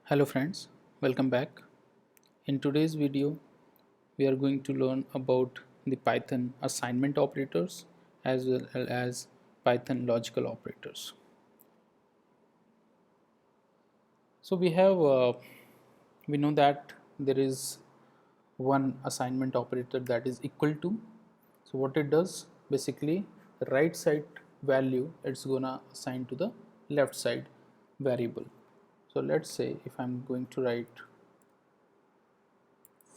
Hello friends, welcome back. In today's video, we are going to learn about the Python assignment operators as well as Python logical operators. So we know that there is one assignment operator that is equal to. So what it does, basically the right side value it's gonna assign to the left side variable. So let's say if I'm going to write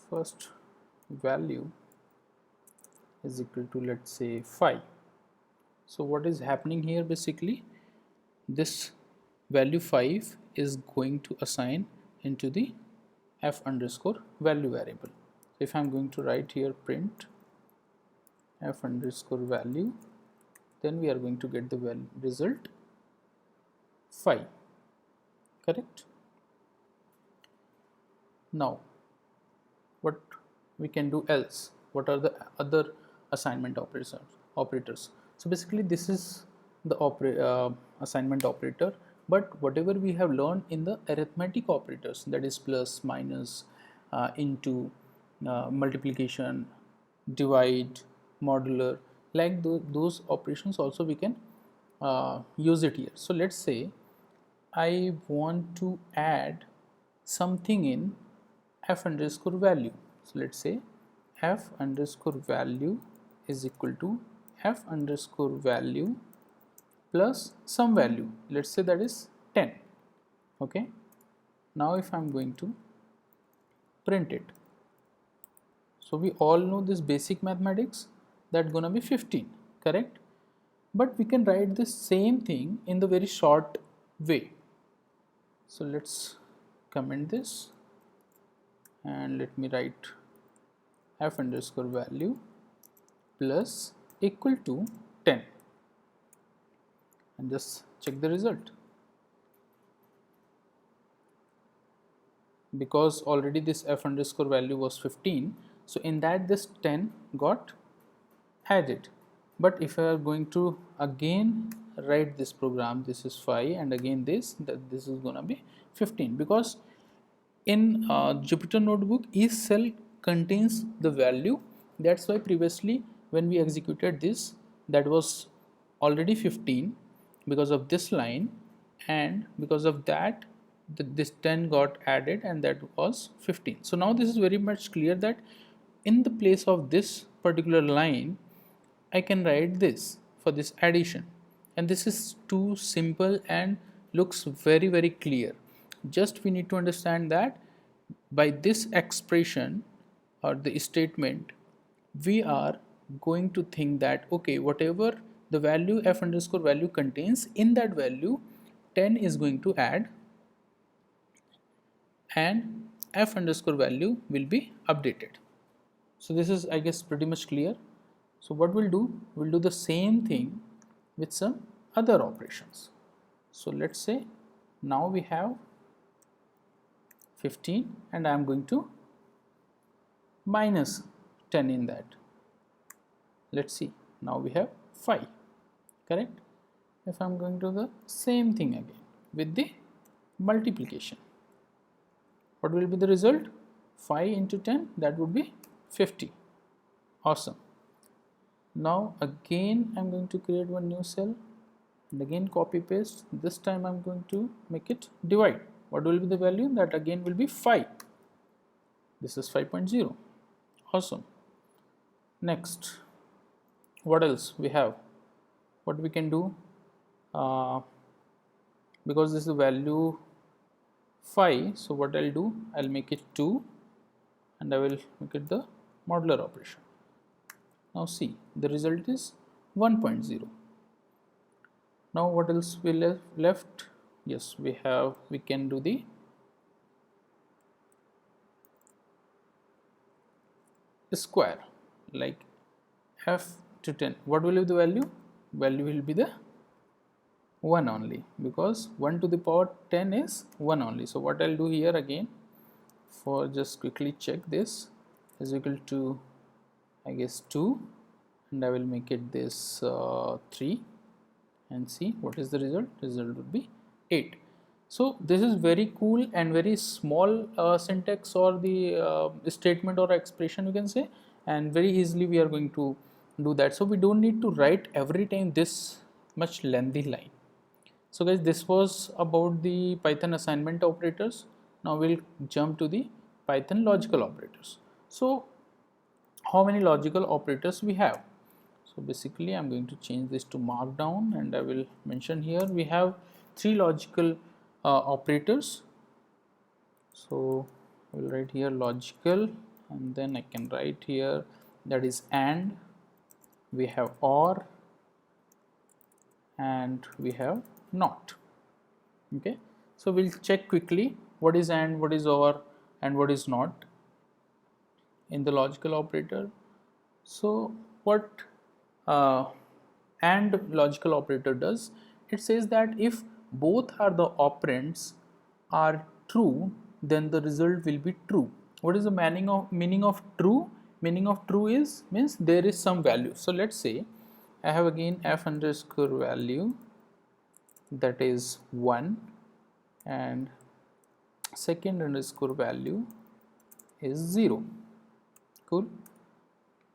first value is equal to, let's say, 5. So what is happening here, basically this value 5 is going to assign into the f underscore value variable. So if I'm going to write here print f underscore value, then we are going to get the result 5, correct? Now what we can do else, what are the other assignment operators? So basically this is the assignment operator, but whatever we have learned in the arithmetic operators, that is plus, minus, into, multiplication, divide, modular, like those operations also we can use it here. So let's say I want to add something in f underscore value. So let's say f underscore value is equal to f underscore value plus some value, let's say that is 10. Okay, now if I'm going to print it, so we all know this basic mathematics, that gonna be 15, correct? But we can write the same thing in the very short way. So let's comment this and let me write f underscore value plus equal to 10 and just check the result. Because already this f underscore value was 15, so in that this 10 got added. But if I are going to again write this program, this is 5 and again this is gonna be 15, because in Jupyter notebook each cell contains the value. That's why previously when we executed this, that was already 15 because of this line, and because of that this 10 got added and that was 15. So now this is very much clear that in the place of this particular line I can write this for this addition, and this is too simple and looks very clear. Just we need to understand that by this expression or the statement we are going to think that okay, whatever the value f underscore value contains, in that value 10 is going to add and f underscore value will be updated. So this is, I guess, pretty much clear. So what we'll do the same thing with some other operations. So let's say now we have 15 and I am going to minus 10 in that. Let's see, now we have 5, correct? If I am going to the same thing again with the multiplication, what will be the result? 5 into 10, that would be 50. Awesome. Now again I'm going to create one new cell and again copy paste. This time I'm going to make it divide. What will be the value? That again will be 5. This is 5.0. Awesome. Next, what else we have? What we can do, because this is the value 5, so what I'll do, I'll make it 2 and I will make it the modular operation. Now see, the result is 1.0. Now what else we left? Yes, we can do the square, like f to 10. What will be the value? Value will be the 1 only, because 1 to the power 10 is 1 only. So what I'll do here again, for just quickly check, this is equal to, I guess, 2 and I will make it this 3 and see what is the result. Result would be 8. So this is very cool and very small syntax or the statement or expression you can say, and very easily we are going to do that. So we don't need to write every time this much lengthy line. So guys, this was about the Python assignment operators. Now we'll jump to the Python logical operators. So how many logical operators we have? So basically I'm going to change this to markdown, and I will mention here we have three logical operators. So I will write here logical, and then I can write here that is AND, we have OR, and we have NOT. Okay, so we'll check quickly what is AND, what is OR, and what is NOT in the logical operator. So what AND logical operator does, it says that if both are the operands are true, then the result will be true. What is the meaning of true? Meaning of true is means there is some value. So let's say I have again f underscore value that is 1, and second underscore value is 0. Cool.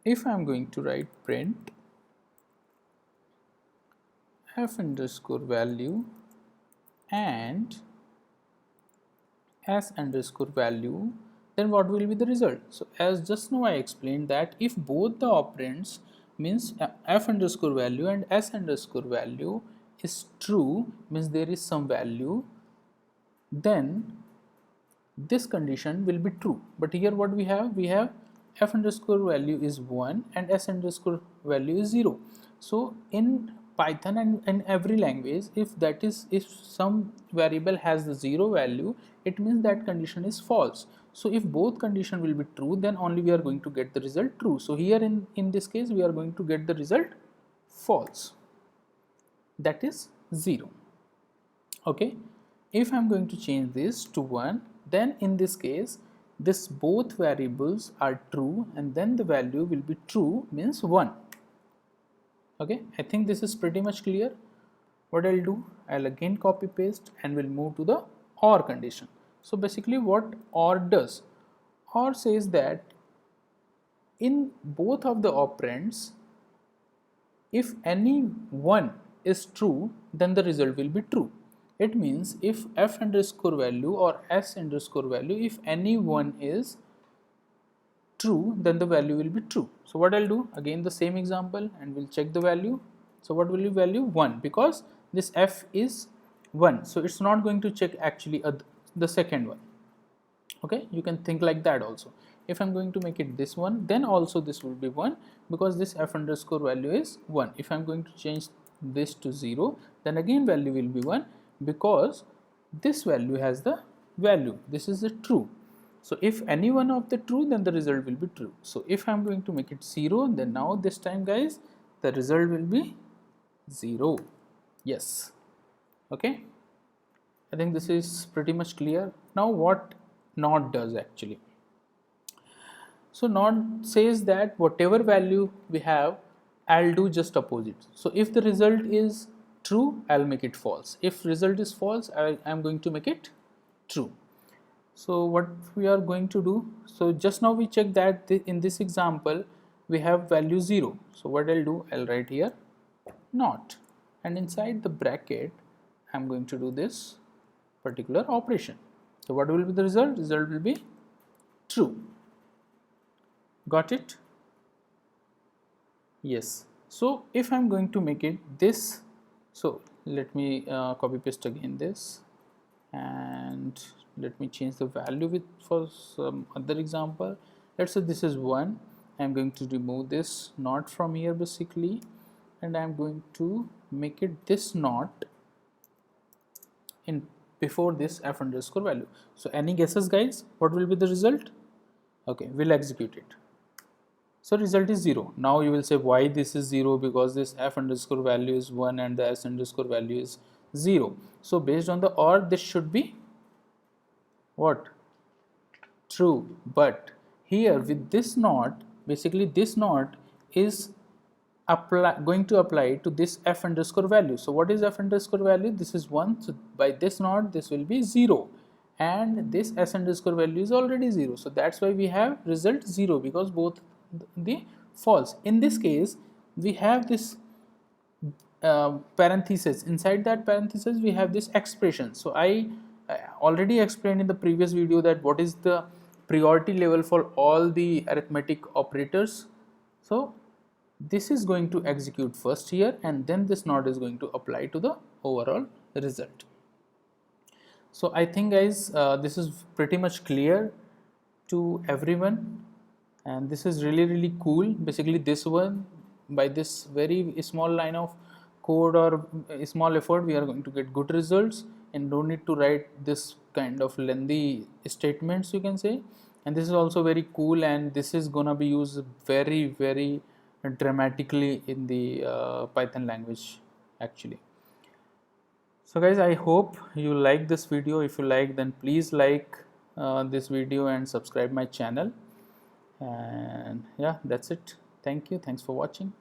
If I am going to write print f underscore value and s underscore value, then what will be the result? So as just now I explained that if both the operands means f underscore value and s underscore value is true, means there is some value, then this condition will be true. But here what we have f underscore value is 1 and s underscore value is 0. So in Python and in every language, if some variable has the 0 value, it means that condition is false. So if both condition will be true, then only we are going to get the result true. So here in this case we are going to get the result false, that is 0. Okay, if I am going to change this to 1, then in this case this both variables are true, and then the value will be true, means 1. Okay, I think this is pretty much clear. What I'll do, I'll again copy paste and we'll move to the OR condition. So basically what OR does, OR says that in both of the operands, if any one is true, then the result will be true. It means if f underscore value or s underscore value, if any one is true, then the value will be true. So what I'll do, again the same example, and we'll check the value. So what will be value? 1, because this f is 1, so it's not going to check actually the second one. Okay, you can think like that also. If I'm going to make it this one, then also this will be 1, because this f underscore value is 1. If I'm going to change this to 0, then again value will be 1, because this value has the value, this is the true. So if any one of the true, then the result will be true. So if I'm going to make it 0, then now this time guys the result will be 0. Yes. Okay, I think this is pretty much clear. Now what NOT does actually. So NOT says that whatever value we have, I'll do just opposite. So if the result is true, I'll make it false. If result is false, I'm going to make it true. So what we are going to do, so just now we checked that in this example we have value 0. So what I'll do, I'll write here NOT, and inside the bracket I'm going to do this particular operation. So what will be the result? Result will be true. Got it? Yes. So if I'm going to make it this, so let me copy paste again this, and let me change the value for some other example. Let's say this is 1. I'm going to remove this NOT from here basically, and I'm going to make it this NOT in before this f underscore value. So any guesses guys, what will be the result? Okay, we'll execute it. So result is 0. Now you will say why this is 0, because this f underscore value is 1 and the s underscore value is 0. So based on the OR, this should be what? True. But here with this NOT, basically this NOT is going to apply to this f underscore value. So what is f underscore value? This is 1. So by this node this will be 0, and this s underscore value is already 0. So that's why we have result 0, because both the false. In this case we have this parenthesis. Inside that parenthesis we have this expression. So I already explained in the previous video that what is the priority level for all the arithmetic operators. So this is going to execute first here, and then this node is going to apply to the overall result. So I think guys this is pretty much clear to everyone, and this is really cool. Basically this one, by this very small line of code or a small effort, we are going to get good results and don't need to write this kind of lengthy statements, you can say. And this is also very cool, and this is gonna be used very dramatically in the Python language actually. So guys, I hope you like this video. If you like, then please like this video and subscribe my channel. And yeah, that's it. Thank you. Thanks for watching.